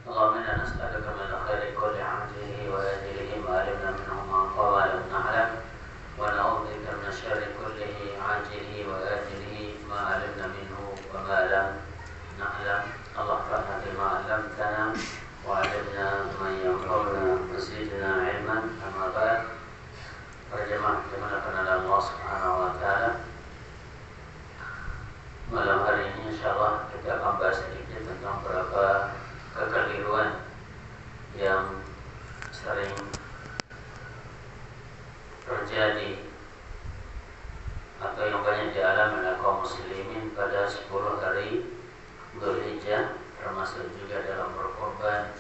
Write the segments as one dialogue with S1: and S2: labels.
S1: اللهم إنا نسألك من الخير كل عاجله وآجله ما علمنا منه وما لم نعلم ونعوذ بك من الشر كله عاجله وآجله ما علمنا منه وما لم نعلم. اللهم انفعنا بما علمتنا وعلمنا ما ينفعنا وزدنا علما. أما بعد, para jemaah dimuliakan oleh Allah Subhanahu wa taala. Malam hari ini insyaallah kita akan bahas sedikit tentang beberapa kekeliruan yang sering terjadi atau yang banyak dialami oleh kaum muslimin pada 10 hari Dzulhijjah, termasuk juga dalam berkorban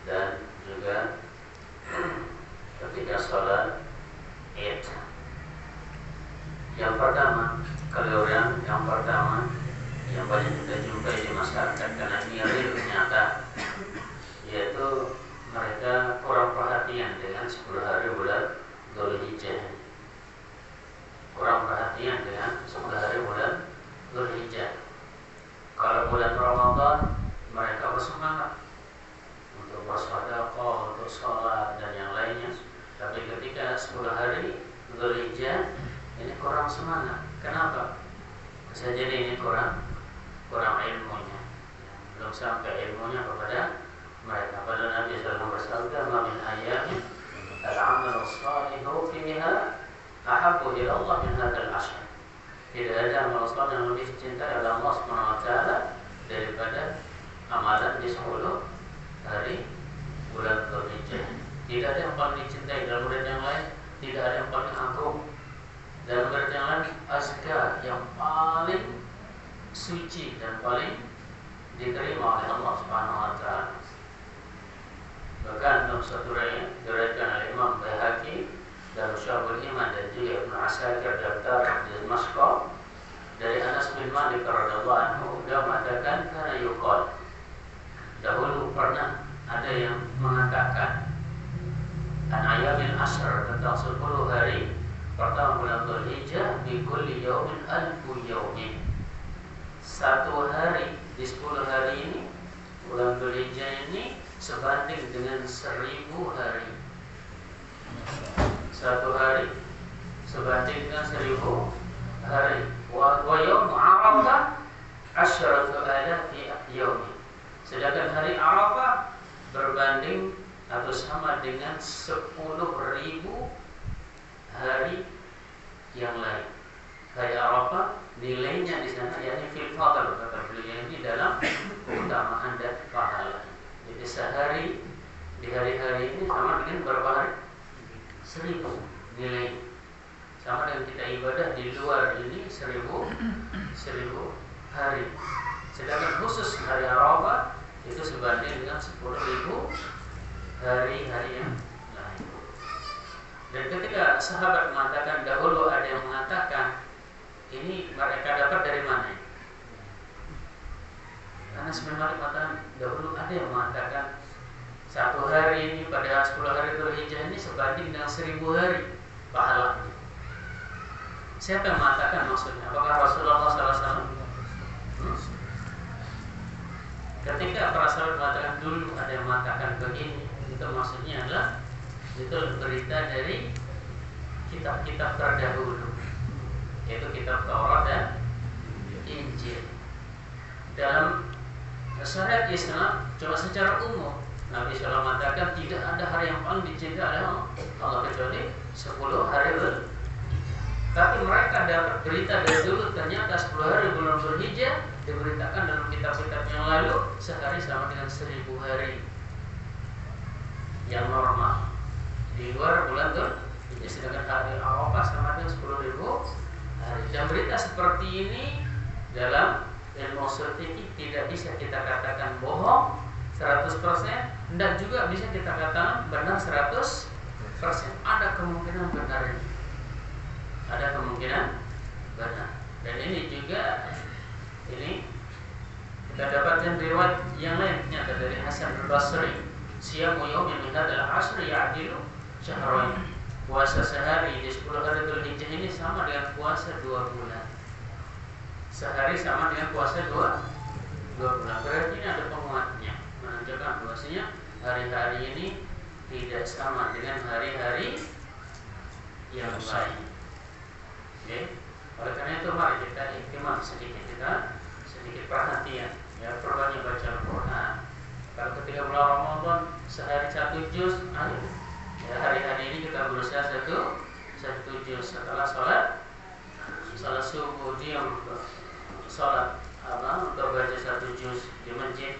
S1: dan juga ketika sholat Id. Yang pertama, keliruan yang pertama yang banyak kita jumpai di masyarakat karena ini real nyata, yaitu mereka kurang perhatian dengan 10 hari bulan Dzulhijjah. Kurang perhatian dengan 10 hari bulan Dzulhijjah. Kalau bulan Ramadan mereka bersemangat untuk bersedekah, untuk sholat dan yang lainnya. Tapi ketika 10 hari Dzulhijjah ini kurang semangat. Kenapa? Bisa jadi ini kurang ilmunya, belum sampai ilmunya kepada mereka. Padahal Nabi SAW bersabda, "Ma min ayyamin al-'amalu shalihu fiha ahabbu ila Allah min hadzal 'ashr." Tidak ada amal saleh yang lebih dicintai oleh Allah Subhanahu wa taala daripada amalan di 10 hari bulan Dzulhijjah. Tidak ada yang paling dicintai dalam bulan yang lain, tidak ada yang paling agung dalam bulan yang lain, azka, yang paling suci dan paling diterima oleh Allah Subhanahu wa taala. Bahkan dalam satu riwayat diriwayatkan oleh Imam Baihaqi dan Syu'abul Iman dan juga Ibnu Asakir Daftar di Masqah dari Anas bin Malik radhiyallahu anhu, dia mengatakan kana yuqal, dahulu pernah ada yang mengatakan an ayamin ashr, tentang 10 hari pertama bulan Dzulhijjah, bi kulli yaumin alfu yaumin. Satu hari di 10 hari ini bulan Dzulhijjah ini sebanding dengan 1000 hari. Satu hari sebanding dengan 1000 hari. Wa yaum Arafah asyratu alafi yaumi. Sedangkan hari Arafah berbanding atau sama dengan 10.000 hari yang lain. Hari Arafah nilainya di sana yakni fil fadl, kata beliau ini dalam keutamaan dan pahala. Jadi sehari di hari-hari ini sama dengan berapa hari? 1000 nilai. Sama dengan kita ibadah di luar ini 1000 hari. Sedangkan khusus hari Arafah itu sebanding dengan 10.000 hari-hari yang lain. Dan ketika sahabat mengatakan, dahulu ada yang mengatakan, ini mereka dapat dari mana? Anas bin Malik mengatakan, dahulu ada yang mengatakan satu hari ini pada 10 hari Dzulhijjah ini sebanding dengan 1000 hari pahalanya. Siapa yang mengatakan maksudnya? Apakah Rasulullah SAW? Ketika para sahabat mengatakan dulu ada yang mengatakan begini, itu maksudnya adalah itu berita dari kitab-kitab terdahulu, yaitu kitab Taurat dan Injil. Dalam syariat Islam cuma secara umum Nabi SAW mengatakan tidak ada hari yang paling dicintai oleh Allah kecuali 10 hari Dzulhijjah. Tapi mereka dapat berita dari dulu, ternyata 10 hari bulan Dzulhijjah diberitakan dalam kitab-kitab yang lalu sehari sama dengan 1000 hari yang normal di luar bulan Dzulhijjah. Sedangkan hari Arafah sama dengan 10.000 hari. Dan berita seperti ini dalam ilmu statistik tidak bisa kita katakan bohong 100%, dan juga bisa kita katakan benar 100%. Ada kemungkinan benar, ada kemungkinan benar. Dan ini juga kita dapatkan riwayat yang lainnya dari Hasan al-Basri, siyamu yaumin min hadzal ashr ya'dilu syahrain. Puasa sehari di 10 hari Dzulhijjah ini sama dengan puasa 2 bulan. Sehari sama dengan puasa 2 bulan. Berarti ini ada penguatnya, menunjukkan hari-hari ini tidak sama dengan hari-hari yang lain. Oke. Oleh karena itu mari kita iktimam sedikit perhatian, ya, perbanyak baca Al-Quran. Kalau ketika bulan Ramadan sehari 1 juz, ayo, ya, hari-hari ini kita berusaha satu juz. Setelah sholat subuh dia sholat untuk baca 1 juz di masjid.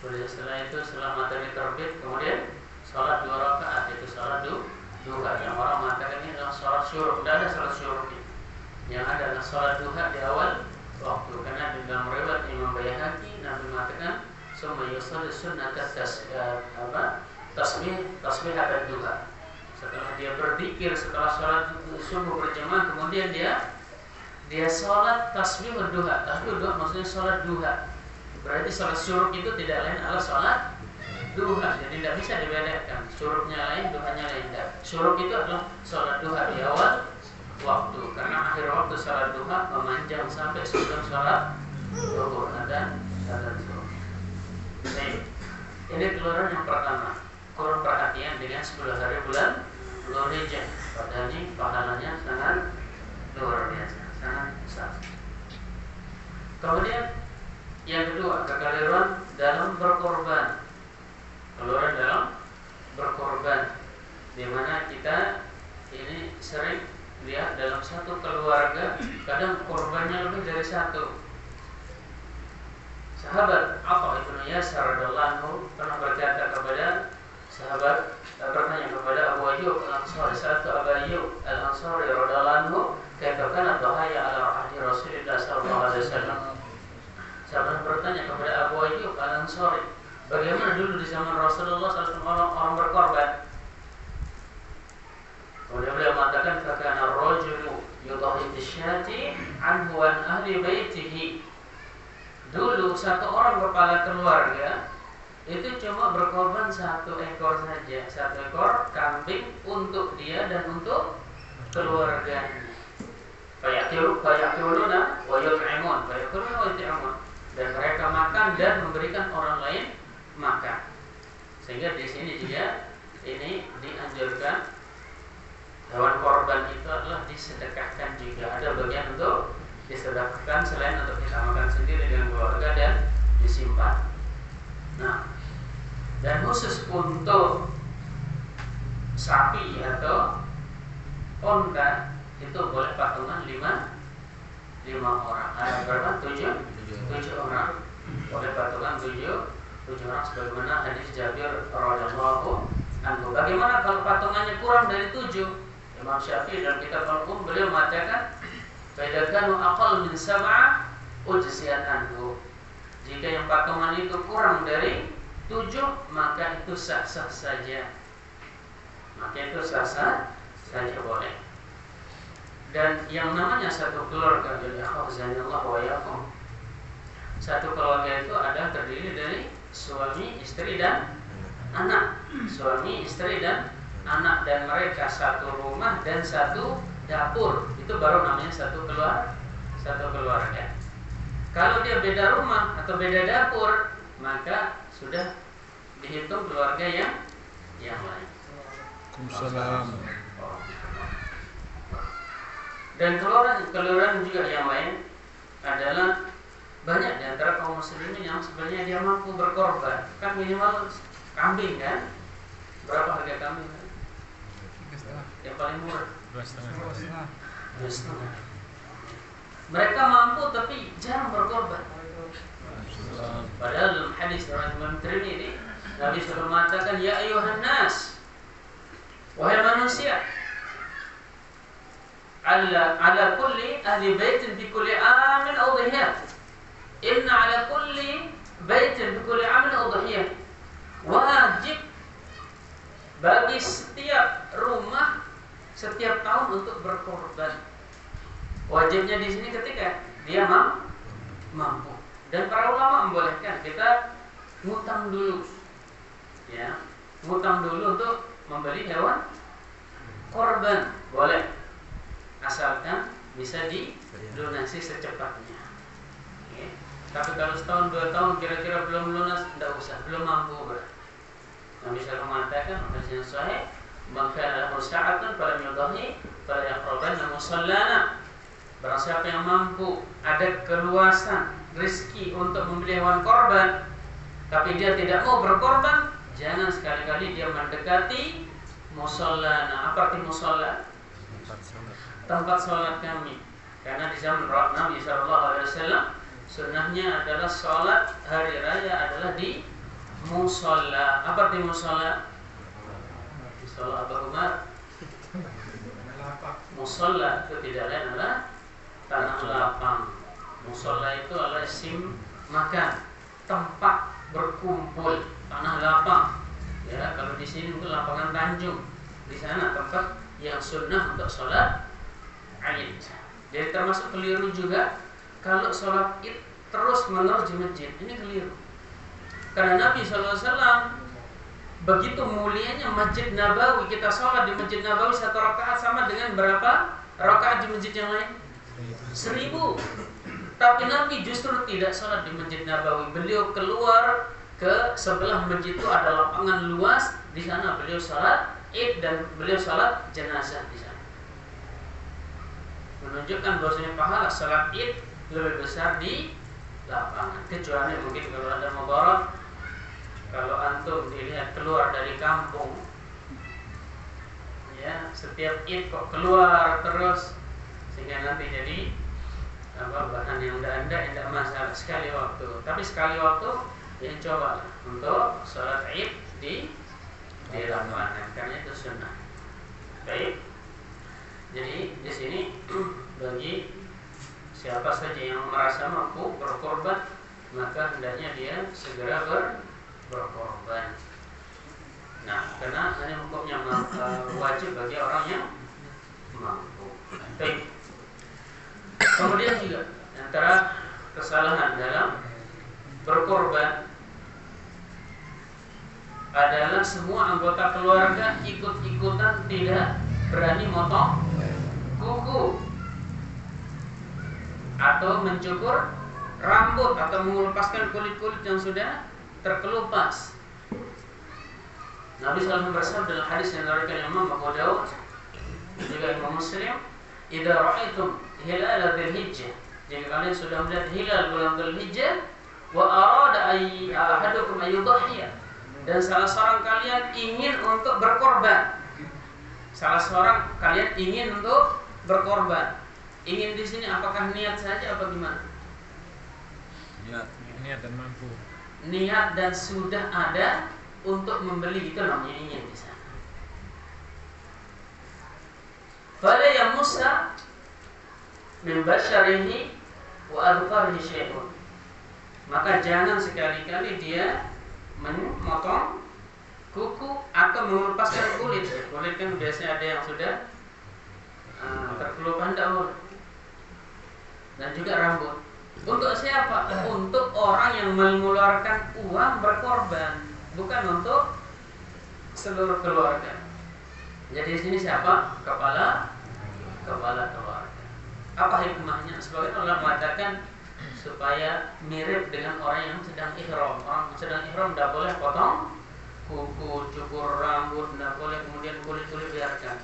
S1: Kemudian setelah itu setelah matahari terbit kemudian sholat 2 rakaat, itu sholat duha. Yang orang mengatakan ini adalah sholat syuruk. Tidak ada sholat syuruk. Yang ada adalah sholat duha di awal waktu. Karena di dalam riwayat Imam Baihaqi Nabi mengatakan summa yusalli sunnatat tasbih abad duha. Setelah dia berzikir setelah sholat subuh berjamaah, kemudian dia sholat tasbih duha. Tasbih duha maksudnya sholat duha. Berarti sholat syuruk itu tidak lain adalah sholat duha. Jadi tidak bisa dibedakan. Syuruknya lain, duhanya lain. Syuruk itu adalah sholat duha di awal waktu. Karena akhir waktu sholat duha memanjang sampai sebelum sholat zuhur. Ada zuhur. Ini keluaran yang pertama. Kurang perhatian dengan 10 hari bulan Dzulhijjah. Padahal ini pahalanya sangat luar biasa, sangat besar. Kemudian yang kedua, kekeliruan dalam berkorban. Keluaran dalam berkorban, di mana kita ini sering lihat dalam satu keluarga kadang korbannya lebih dari satu. Sahabat Atha bin Yasar radhiyallahu anhu pernah berkata kepada sahabat, bertanya kepada Abu Ayyub Al-Ansari, saat Abu Ayyub Al-Ansari radhiyallahu anhu, kaifa kana dhahaya ala ahdi Rasulillah sallallahu alaihi wasallam. Sahabat bertanya kepada Abu Ayyub Al-Ansari, bagaimana dulu di zaman Rasulullah SAW orang berkorban? Kemudian beliau mengatakan, fakana ar-rajulu yudhahi bisyati anhu wa ahli baitihi. Dulu satu orang kepala keluarga itu cuma berkorban 1 ekor saja, 1 ekor kambing untuk dia dan untuk keluarganya. Fayaquluna wa yut'imun, fayaquluna wa yut'imun. Dan mereka makan dan memberikan orang lain makan. Sehingga di sini juga ini dianjurkan hewan korban itu adalah disedekahkan juga. Ada bagian untuk disedekahkan selain untuk kita makan sendiri dengan keluarga dan disimpan. Nah, dan khusus untuk sapi atau onta itu boleh patungan 5 orang. Ada berapa? 7 orang. Boleh patungan 7 orang sebagaimana hadis Jabir radhiyallahu anhu. Bagaimana kalau patungannya kurang dari 7? Imam Syafi'i dalam kitab Al-Qum beliau mengatakan, fa idza kanu aqall min 7 ujziyat anhu. Jika yang patungan itu kurang dari 7, maka itu sah-sah saja. Saja boleh. Dan yang namanya satu keluarga, satu keluarga itu ada terdiri dari suami, istri dan anak. Suami, istri dan anak, dan mereka satu rumah dan satu dapur. Itu baru namanya satu keluarga. Kalau dia beda rumah atau beda dapur, maka sudah dihitung keluarga yang lain.
S2: Waalaikumsalam.
S1: Dan keluaran juga yang lain adalah banyak di antara kaum muslimin yang sebenarnya dia mampu berkorban. Kan minimal kambing kan? Berapa harga kambing? 3,5. Yang paling murah 2,5. Mereka mampu tapi jarang berkorban. Padahal dalam hadis dari Imam Tirmidzi, Nabi SAW mengatakan, ya ayuhan nas, wahai manusia, ala kulli ahli baitin fi kulli amin udhiyah. Inna ala kulli baitin fi kulli amin udhiyah. Wajib bagi setiap rumah setiap tahun untuk berkorban. Wajibnya di sini ketika dia mampu. Dan para ulama membolehkan kita ngutang dulu, ya, ngutang dulu untuk membeli hewan korban, boleh, asalkan bisa didonasi secepatnya. Tapi kalau setahun 2 tahun kira-kira belum lunas, tidak usah, belum mampu. Nabi SAW mengatakan hadis yang sahih, "Man kana lahu sa'atun falam yudhi fala yaqrabanna musallana." Barang siapa yang mampu ada keluasan rezeki untuk membeli hewan korban, tapi dia tidak mau berkorban, jangan sekali-kali dia mendekati musallana. Apa arti musalla? Tempat sholat kami. Karena di zaman Nabi SAW sunnahnya adalah sholat hari raya adalah di musalla. Apa arti musalla? Musalla apa Umar? Musalla itu tidak lain adalah tanah lapang. Musalla itu adalah isim makan, tempat berkumpul, tanah lapang. Ya, kalau di sini itu lapangan Tanjung. Di sana tempat yang sunnah untuk sholat Id. Jadi termasuk keliru juga kalau sholat Id terus menerus di masjid. Ini keliru. Karena Nabi SAW begitu mulianya Masjid Nabawi, kita sholat di Masjid Nabawi 1 rakaat sama dengan berapa rakaat di masjid yang lain? 1000. Tapi Nabi justru tidak sholat di Masjid Nabawi. Beliau keluar ke sebelah masjid itu ada lapangan luas, di sana beliau sholat Id dan beliau sholat jenazah di sana. Menunjukkan bahwasanya pahala sholat Id lebih besar di lapangan. Kecuali mungkin kalau ada mudarat, kalau antum dilihat keluar dari kampung, ya setiap Id kok keluar terus, sehingga nanti jadi bahan yang tidak masalah sekali waktu. Tapi sekali waktu ya coba untuk sholat Id di lapangan, karena itu sunnah. Baik. Jadi di sini bagi siapa saja yang merasa mampu berkorban, maka hendaknya dia segera berkorban. Nah, karena ini hukumnya wajib bagi orang yang mampu. Baik. Kemudian juga antara kesalahan dalam berkorban adalah semua anggota keluarga ikut-ikutan tidak berani motong kuku atau mencukur rambut atau melepaskan kulit-kulit yang sudah terkelupas. Nabi SAW bersabda dalam hadis yang diriwayatkan Imam Abu Dawud juga Imam Muslim, "Idza ra'aitum hilal dzulhijjah," jika kalian sudah melihat hilal bulan Dzulhijjah, wa arada ahadukum ayyudhiya, dan salah seorang kalian ingin untuk berkorban. Salah seorang kalian ingin untuk berkorban. Ingin di sini apakah niat saja apa gimana?
S2: Niat dan mampu.
S1: Niat dan sudah ada untuk membeli, itu namanya ingin di sana. Fala yamussa min basyarihi wa adfarihi syai'un. Maka jangan sekali-kali dia memotong kuku atau melepaskan kulit. Kulit kan biasanya ada yang sudah terkelupas dahulu. Dan juga rambut. Untuk siapa? Untuk orang yang mengeluarkan uang berkorban, bukan untuk seluruh keluarga. Jadi di sini siapa? Kepala keluarga. Apa hikmahnya? Sebagian ulama mengatakan supaya mirip dengan orang yang sedang ihram. Orang yang sedang ihram tidak boleh potong kuku, cukur rambut, tidak boleh, kemudian kulit-kulit biarkan.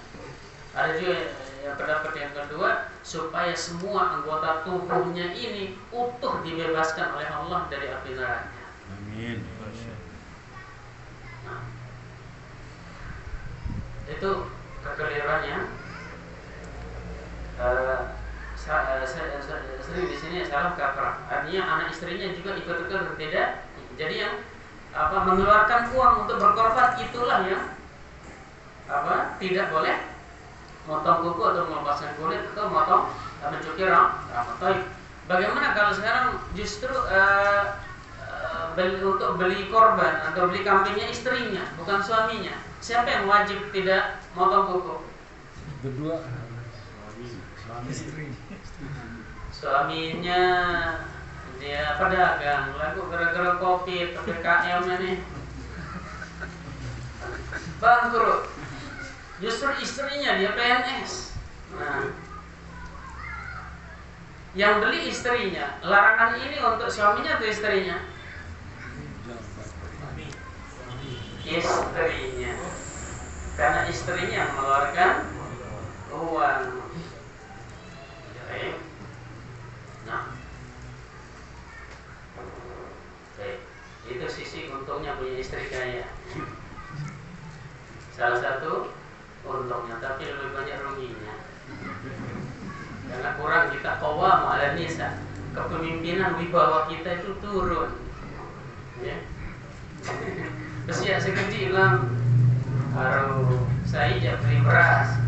S1: Ada juga yang pendapat yang kedua, supaya semua anggota tubuhnya ini utuh dibebaskan oleh Allah dari api neraka.
S2: Amin.
S1: Nah, itu kekeliruannya. Sering di sini salah kaprah. Artinya anak istrinya juga ikut-ikut tidak. Jadi yang mengeluarkan uang untuk berkorban itulah yang tidak boleh motong kuku atau melepaskan kulit atau motong mencukur rambut. Bagaimana kalau sekarang justru untuk beli korban atau beli kambingnya istrinya, bukan suaminya? Siapa yang wajib tidak motong kuku?
S2: Berdua. Istri.
S1: Suaminya dia pedagang, lalu gara-gara Covid PPKM ini bangkrut. Justru istrinya dia PNS. Nah, yang beli istrinya. Larangan ini untuk suaminya atau istrinya? istrinya yang mengeluarkan uang. Baik. Nah, baik. Itu sisi untungnya punya istri kaya. Salah satu untungnya, tapi lebih banyak ruginya. Karena kurang kita qawwam 'ala nisa, kepemimpinan wibawa kita itu turun. Ya. Terus ya sekecil bilang, "Aduh, saya beli beras."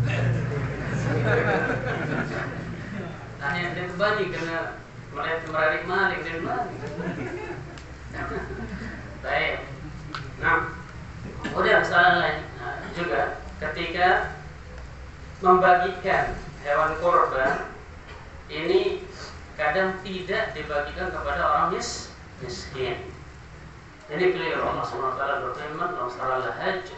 S1: Hanya dia terbalik karena merarik malik dan balik. Baik. Nah, kemudian masalah lain juga ketika membagikan hewan kurban ini kadang tidak dibagikan kepada orang miskin. Ini keliru. Allah Subhanahu wa taala berfirman dalam surah Al-Hajj,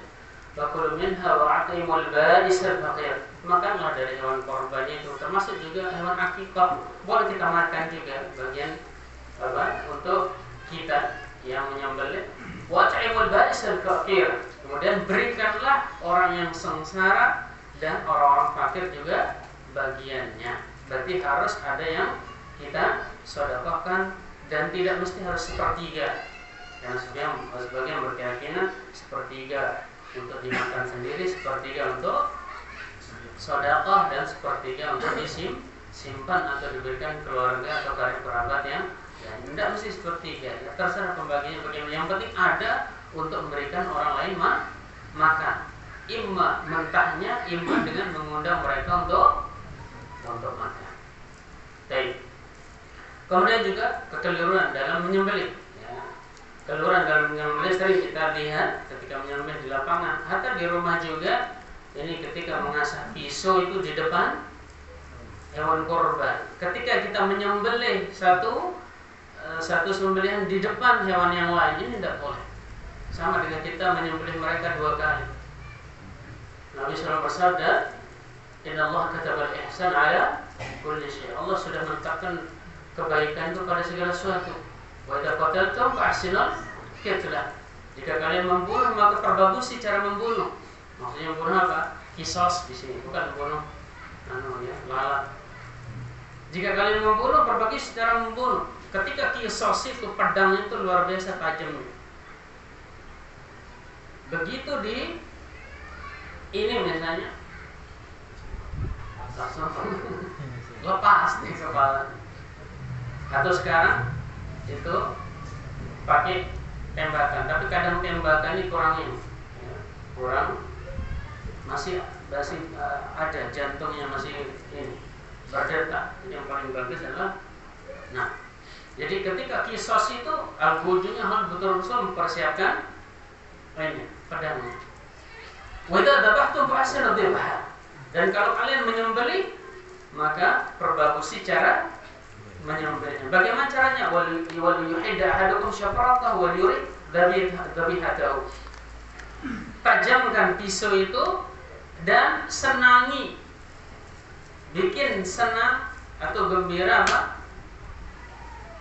S1: "Fakulu minha wa aqimul ba'is al-faqir." Makanlah dari hewan korbannya itu, termasuk juga hewan akikah. Boleh kita makan juga bagian untuk kita yang menyembelih. Wa aqimul ba'is al-faqir. Kemudian berikanlah orang yang sengsara dan orang-orang fakir juga bagiannya. Berarti harus ada yang kita sedekahkan dan tidak mesti harus sepertiga. Karena sebagian berkeyakinan sepertiga untuk dimakan sendiri, sepertiga untuk sedekah, dan sepertiga untuk disimpan atau diberikan keluarga atau karib kerabat yang tidak mesti sepertiga. Ya, terserah pembagiannya bagaimana. Yang penting ada untuk memberikan orang lain makan. Imma mentahnya, imma dengan mengundang mereka untuk makan. Baik. Kemudian juga kekeliruan dalam menyembelih. Kekeliruan dalam menyembelih sering kita lihat ketika menyembelih di lapangan, atau di rumah juga. Ini ketika mengasah pisau itu di depan hewan korban. Ketika kita menyembelih satu sembelihan di depan hewan yang lain, ini tidak boleh. Sama dengan kita menyembelih mereka dua kali. Nabi SAW bersabda, "Inna Allah katabal ihsan ala kulli syai." Allah sudah menetapkan kebaikan itu pada segala sesuatu. Wa idza qataltum fa'ahsinul qitlah. Jika kalian membunuh, maka perbagusi cara membunuh. Maksudnya membunuh apa? Qisas di sini, bukan membunuh lalat. Jika kalian membunuh, perbagusi cara membunuh. Ketika qisas itu pedangnya itu luar biasa tajamnya. Begitu di ini misalnya langsung lepas nih kepala. Atau sekarang itu pakai tembakan, tapi kadang tembakan ini kurang masih ada jantungnya masih ini berdetak. Yang paling bagus adalah jadi ketika kisos itu al-ujungnya harus betul-betul mempersiapkan ini pedangnya. Wa idza dabahtum fa'ahsinu dzibha. Dan kalau kalian menyembelih, maka perbagusi cara menyembelihnya. Bagaimana caranya? Wal yuhidda ahadukum syafratahu wal yurid dzabihatahu. Tajamkan pisau itu dan senangi, bikin senang atau gembira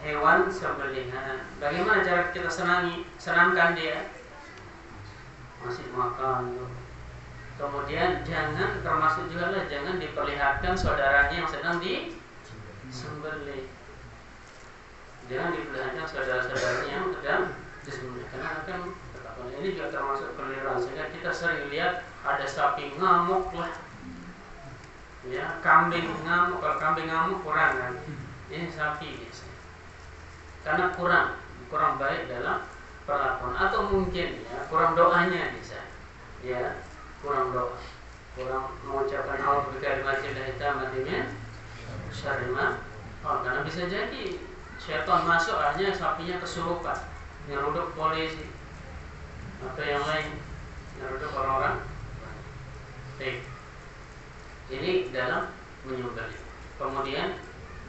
S1: hewan sembelihan. Bagaimana cara kita senangkan dia? Masih makan. Kemudian termasuk juga jangan diperlihatkan saudaranya yang sedang disembelih. Jangan diperlihatkan saudara-saudaranya yang sedang disembelih, karena akan ini juga termasuk keliruan. Sehingga kita sering lihat ada sapi ngamuk lah, ya, kambing ngamuk. Kalau kambing ngamuk kurang kan, ini sapi biasanya. Karena kurang baik dalam perlakuan, atau mungkin ya kurang doanya bisa, ya kurang doa, kurang mengucapkan a'udzu bikalimatillahit tammati min syarri ma khalaq. Karena bisa jadi syaitan masuk, akhirnya sapinya kesurupan, nyeruduk polisi atau yang lain, nyeruduk orang-orang. Baik. Ini dalam menyembelih. Kemudian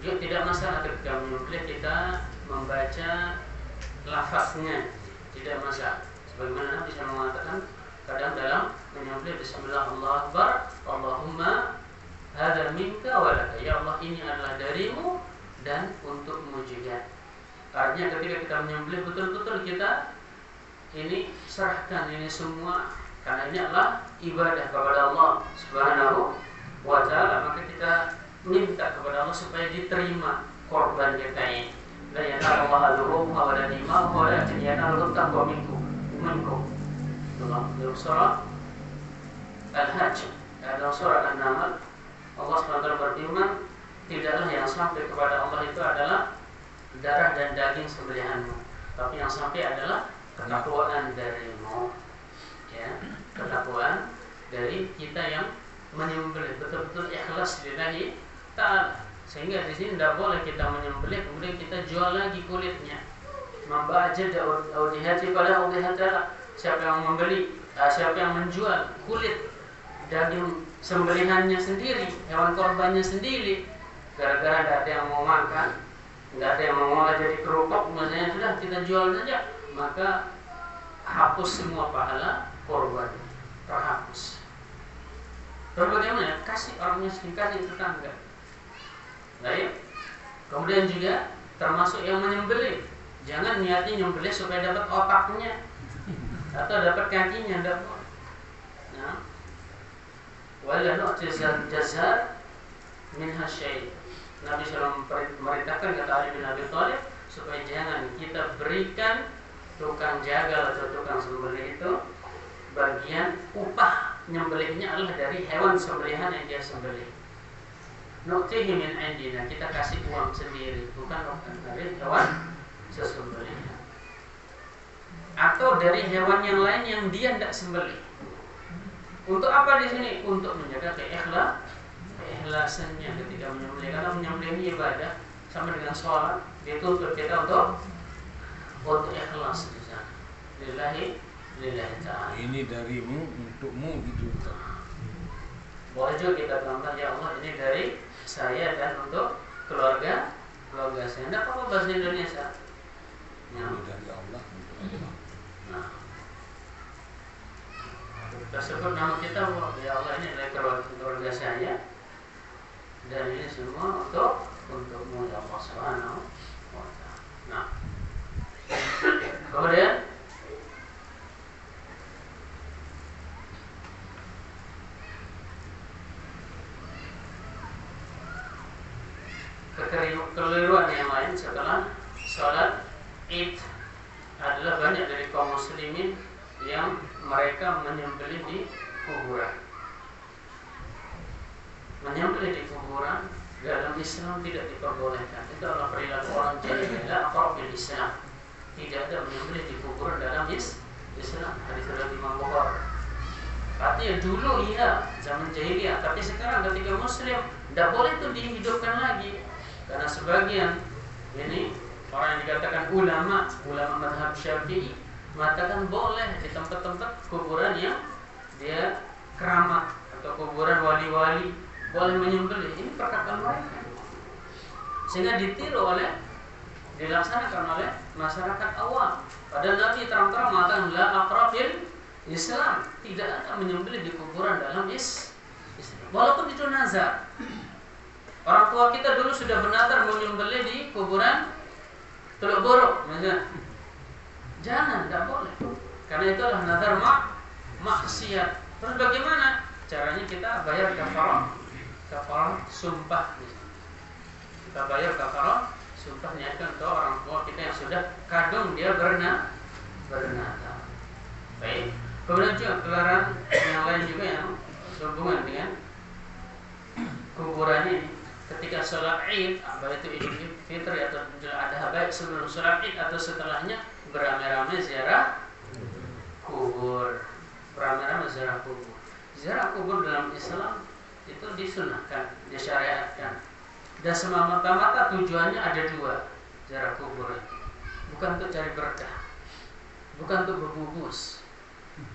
S1: juga tidak masalah ketika menyembelih kita membaca lafaznya, tidak masalah. Sebagaimana bisa mengatakan kadang dalam menyembelih bismillah Allahu akbar, Allahumma hadza minka wa laka. Ya Allah, ini adalah darimu dan untukmu juga. Artinya ketika kita menyembelih betul-betul kita ini serahkan ini semua Karena ini adalah ibadah kepada Allah Subhanahu wa ta'ala, maka kita minta kepada Allah supaya diterima korban kita ini. La yanalullahu luhumha wa la dima'uha walakin yanaluhu taqwa minkum. Dalam surah Al-Hajj, dalam surah An-Nahl, Allah SWT berfirman, tidaklah yang sampai kepada Allah itu adalah darah dan daging sembelihanmu, tapi yang sampai adalah ketakwaan darimu, ya, ketakwaan dari kita yang menyembelih betul-betul ikhlas lillahi ta'ala. Sehingga di sini tidak boleh kita menyembelih kemudian kita jual lagi kulitnya. Membajad audihati pada audihata. Siapa yang membeli, siapa yang menjual kulit daging sembelihannya sendiri, hewan korbannya sendiri, gara-gara tidak ada yang mau makan, tidak ada yang mau ngolah jadi kerupuk, misalnya, sudah kita jual saja, maka hapus semua pahala korban, terhapus. Terus bagaimana? Kasih orang miskin, kasih tetangga. Baik. Kemudian juga termasuk yang menyembelih. Jangan niatnya nyembelih supaya dapat otaknya atau dapat kakinya, tidak boleh. Nah, wala nu'tizal jazar minha syai'. Nabi SAW memerintahkan, kata Ali bin Abi Thalib, supaya jangan kita berikan tukang jagal atau tukang sembelih itu bagian upah nyembelihnya adalah dari hewan sembelihan yang dia sembelih. Nu'tihi min indina, kita kasih uang sendiri, bukan dari hewan sesembelihan. Atau dari hewan yang lain yang dia tidak sembelih. Untuk apa di sini? Untuk menjaga keikhlasannya ketika menyembelih. Karena menyembelih ini ibadah sama dengan sholat, dia tuntut kita untuk ikhlas di sana. Lillahi ta'ala.
S2: Ini darimu untukmu gitu.
S1: Boleh juga kita bilang, ya Allah, ini dari saya dan untuk keluarga saya. Tidak apa-apa bahasa Indonesia.
S2: Ini dari Allah untuk Allah.
S1: Nah, tersebut nama kita, ya Allah, ini dari keluarga saya dan ini semua untukmu ya Allah Subhanahu wa ta'ala. Nah, kemudian kekeliruan yang lain setelah sholat Id adalah banyak dari kaum muslimin yang mereka menyembelih di kuburan. Menyembelih di kuburan dalam Islam tidak diperbolehkan. Itu adalah perilaku orang jahiliyah aqrab bil Islam. Tidak ada menyembelih di kuburan dalam Islam. Hadis dari Imam Bukhari. Artinya dulu iya zaman jahiliyah, tapi sekarang ketika Muslim tidak boleh itu dihidupkan lagi. Karena sebagian ini orang yang dikatakan ulama mazhab Syafi'i mengatakan boleh di tempat-tempat kuburan yang dia keramat atau kuburan wali-wali boleh menyembelih. Ini perkataan mereka, sehingga dilaksanakan oleh masyarakat awam. Padahal Nabi terang-terang mengatakan la aqrafil Islam, tidak ada menyembelih di kuburan dalam Islam. Walaupun itu nazar. Orang tua kita dulu sudah bernazar menyembelih di kuburan Teluk Borok, misalnya. Jangan, tidak boleh. Karena itu adalah nazar maksiat. Terus bagaimana? Caranya kita bayar kafarah sumpah. Kita bayar kafarah sumpah, niatkan untuk orang tua kita yang sudah kadung dia bernazar. Baik. Kemudian juga kelaran yang lain juga yang berhubungan dengan kuburan ini. Ketika sholat Id, baik itu Idul Fitri atau Idul Adha, baik sebelum sholat Id atau setelahnya, beramai-ramai ziarah kubur. Beramai-ramai ziarah kubur. Ziarah kubur dalam Islam itu disunahkan, disyariatkan. Dan semata-mata tujuannya ada dua, ziarah kubur itu. Bukan untuk cari berkah, bukan untuk berbungkus,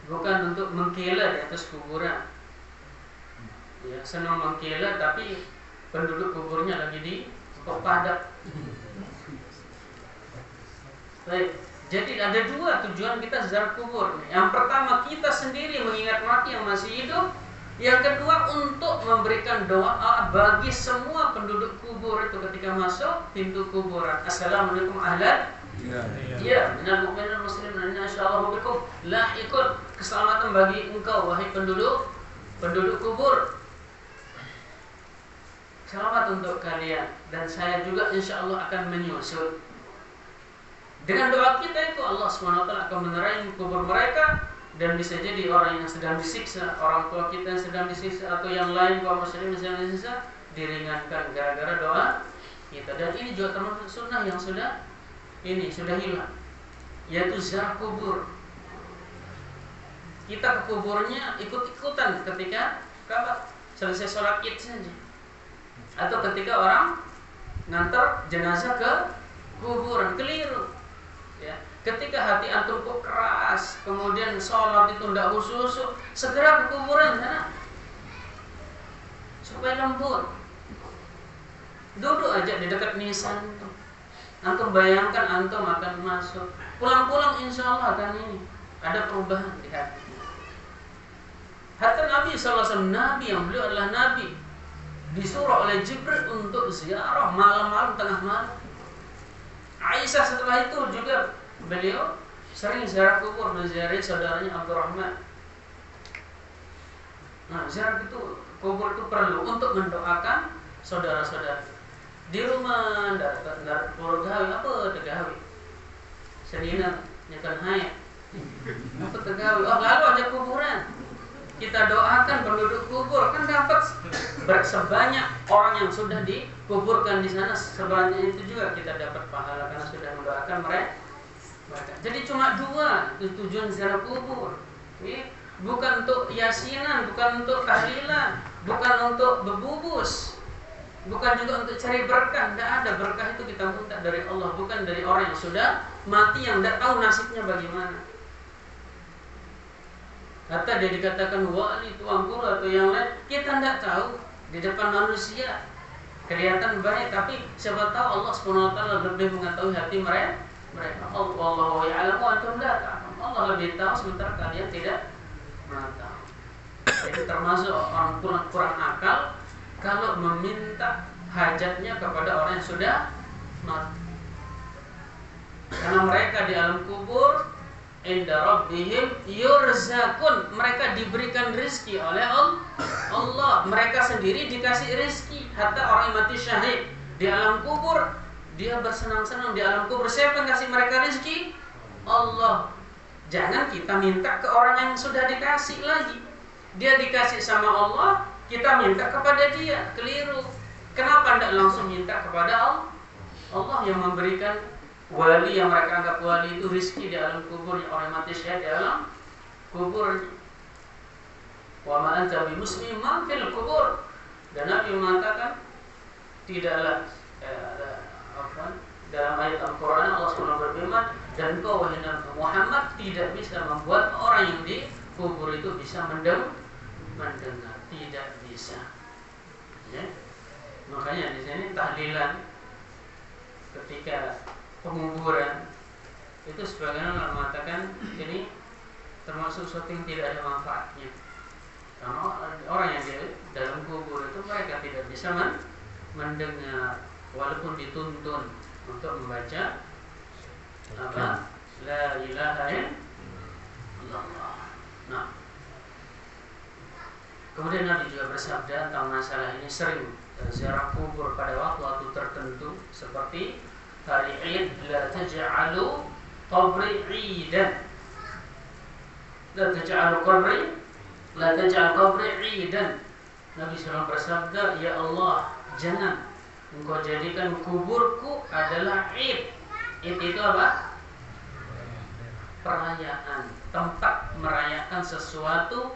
S1: bukan untuk mengkila di atas kuburan. Ya, senang mengkila tapi penduduk kuburnya lagi di padat. Baik, jadi ada dua tujuan kita ziarah kubur. Yang pertama, kita sendiri mengingat mati yang masih hidup. Yang kedua, untuk memberikan doa bagi semua penduduk kubur itu ketika masuk pintu kuburan. Assalamualaikum ahlan. Ya, minal mu'minin muslimin insyaallah bikum lahiqun. keselamatan bagi engkau wahai penduduk kubur. Selamat untuk kalian, dan saya juga insya Allah akan menyusul. Dengan doa kita itu Allah SWT akan menerangi kubur mereka, dan bisa jadi orang yang sedang disiksa, orang tua kita yang sedang disiksa, atau yang lain kaum muslimin yang sedang disiksa, diringankan gara-gara doa kita. Dan ini juga termasuk sunnah yang sudah hilang, yaitu ziarah kubur. Kita ke kuburnya ikut-ikutan ketika selesai sholat id saja, atau ketika orang ngantar jenazah ke kuburan. Keliru ya. Ketika hati antum kok keras, kemudian sholat itu tidak khusyuk, segera ke kuburan sana supaya lembut. Duduk aja di dekat nisan, antum bayangkan antum akan masuk, pulang-pulang insya Allah akan ini ada perubahan di hati. Hatta Nabi SAW, Nabi yang beliau adalah Nabi, disuruh oleh Jibril untuk ziarah malam-malam, tengah malam. Aisyah setelah itu juga beliau sering ziarah kubur, menziarahi saudaranya Abdurrahman. Nah, ziarah itu kubur itu perlu untuk mendoakan saudara-saudara. Di rumah ndak keluarga apa tegawi. Sedina nyekan hayat. Apa tegawi? Oh, lalu ada kuburan. Kita doakan penduduk kubur, kan dapat sebanyak orang yang sudah dikuburkan di sana, sebanyak itu juga kita dapat pahala karena sudah mendoakan mereka. Jadi cuma dua tujuan ziarah kubur. Bukan untuk yasinan, bukan untuk tahlilan, bukan untuk bebubus, bukan juga untuk cari berkah. Tidak ada berkah itu kita minta dari Allah, bukan dari orang yang sudah mati yang tidak tahu nasibnya bagaimana. Hatta dia dikatakan wali, tuan guru atau yang lain, kita tidak tahu. Di depan manusia kelihatan baik, tapi siapa tahu Allah SWT lebih mengetahui hati mereka. Allahu ya'lamu wa antum la ta'lamun. Allah lebih tahu sementara kalian tidak mengetahui. Jadi termasuk orang kurang akal kalau meminta hajatnya kepada orang yang sudah mati. Karena mereka di alam kubur inda rabbihim yurzakun, mereka diberikan rizki oleh Allah. Mereka sendiri dikasih rizki. Hatta orang yang mati syahid di alam kubur, dia bersenang-senang di alam kubur. Siapa yang kasih mereka rizki? Allah. Jangan kita minta ke orang yang sudah dikasih lagi. Dia dikasih sama Allah, kita minta kepada dia. Keliru. Kenapa tidak langsung minta kepada Allah? Allah yang memberikan. Wali yang mereka anggap wali itu rizki di alam kubur, orang mati syahid di alam kubur. Wa ma anta bi muslim ma fil kubur. Dan Nabi mengatakan tidaklah dalam ayat Al-Quran Allah SWT berfirman, dan kau wahai Nabi Muhammad tidak bisa membuat orang yang di kubur itu bisa mendengar, tidak bisa. Ya? Makanya di sini tahlilan ketika penguburan itu sebagian orang mengatakan ini termasuk sesuatu yang tidak ada manfaatnya. Karena orang yang di dalam kubur itu mereka tidak bisa mendengar walaupun dituntun untuk membaca apa? La ilaha illallah. Nah, kemudian Nabi juga bersabda tentang masalah ini, sering ziarah kubur pada waktu-waktu tertentu seperti hari Id, la taj'alu qabri 'idan. La taj'al qabri 'idan. Nabi SAW bersabda, ya Allah, jangan engkau jadikan kuburku adalah 'id. 'Id itu apa? Perayaan, tempat merayakan sesuatu,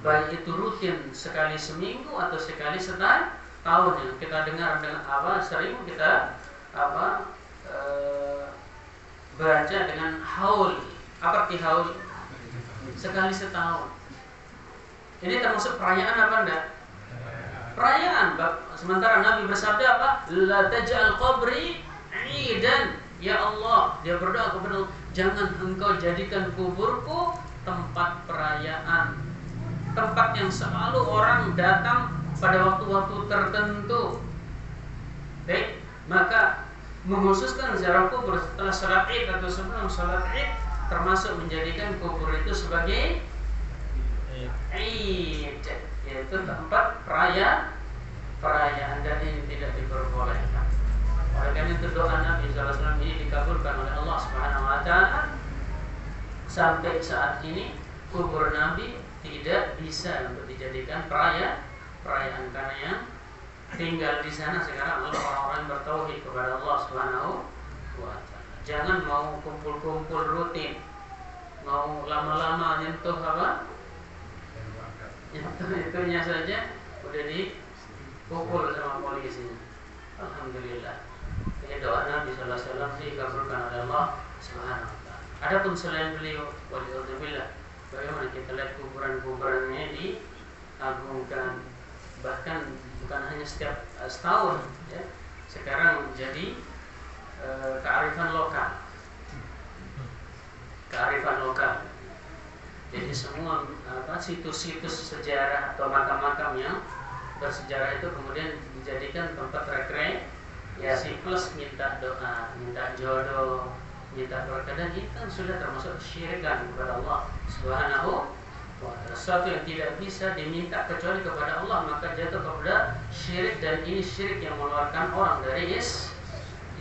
S1: baik itu rutin sekali seminggu atau sekali setahun. Yang kita dengar dengan sering kita baca dengan haul. Apa arti haul? Sekali setahun. Ini termasuk perayaan apa enggak? Perayaan. Sementara Nabi bersabda apa? La taj'al qabri 'idan. Ya Allah, dia berdoa kepada Allah, jangan engkau jadikan kuburku tempat perayaan, tempat yang selalu orang datang pada waktu-waktu tertentu. Baik, maka mengkhususkan ziarah kubur setelah salat Id atau sebelum salat Id termasuk menjadikan kubur itu sebagai Eid, yaitu tempat perayaan, dan ini tidak diperbolehkan. Oleh karena itu doa Nabi SAW ini dikabulkan oleh Allah Subhanahu Wa Taala. Sampai saat ini kubur Nabi tidak bisa untuk dijadikan perayaan, karena yang tinggal di sana sekarang adalah orang-orang yang bertauhid kepada Allah Subhanahu Wa Taala. Jangan mau kumpul-kumpul rutin, mau lama-lama nyentuh apa? Itunya saja udah dipukul sama polisi. Alhamdulillah. Ini doa Nabi Sallallahu Alaihi Wasallam dikabulkan oleh Allah Subhanahu Wa Taala. Adapun selain beliau, waliyadzubillah, bagaimana kita lihat kuburan-kuburannya diagungkan, bahkan bukan hanya setiap setahun, ya. Sekarang jadi kearifan lokal. Jadi semua situs-situs sejarah atau makam-makam yang bersejarah itu kemudian dijadikan tempat rekreasi plus minta doa, minta jodoh, minta berkah, dan itu sudah termasuk syirikan kepada Allah Subhanahu wa Ta'ala. Sesuatu yang tidak bisa diminta kecuali kepada Allah maka jatuh kepada syirik, dan ini syirik yang mengeluarkan orang dari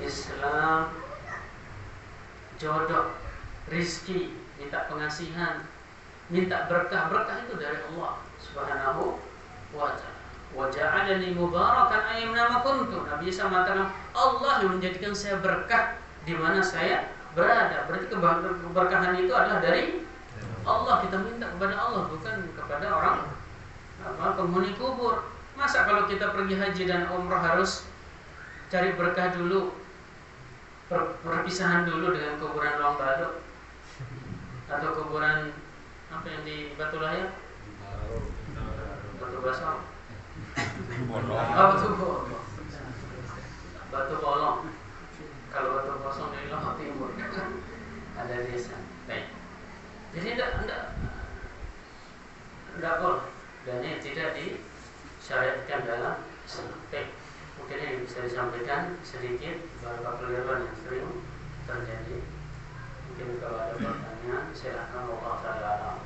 S1: Islam. Jodoh, rizki, minta pengasihan, minta berkah itu dari Allah Subhanahu wa Ta'ala. Wa ja'alani mubarakan ayyamna kuntu. Nabi Isa mengatakan Allah yang menjadikan saya berkah di mana saya berada. Berarti keberkahan itu adalah dari Allah. Kita minta kepada Allah, bukan kepada orang penghuni kubur. Masa kalau kita pergi haji dan umrah harus cari berkah dulu, perpisahan dulu dengan kuburan Long Bado atau kuburan apa yang di Batu Layar, Batu Basah, Batu Bolong. Kalau Batu Kosong di Lombok Timur ada desa. Baik. Jadi tidak boleh, dan ini tidak disyariatkan dalam Islam. Baik. Mungkin yang bisa disampaikan sedikit beberapa keliruan yang sering terjadi. Mungkin kalau ada pertanyaan silahkan. Allah Ta'ala.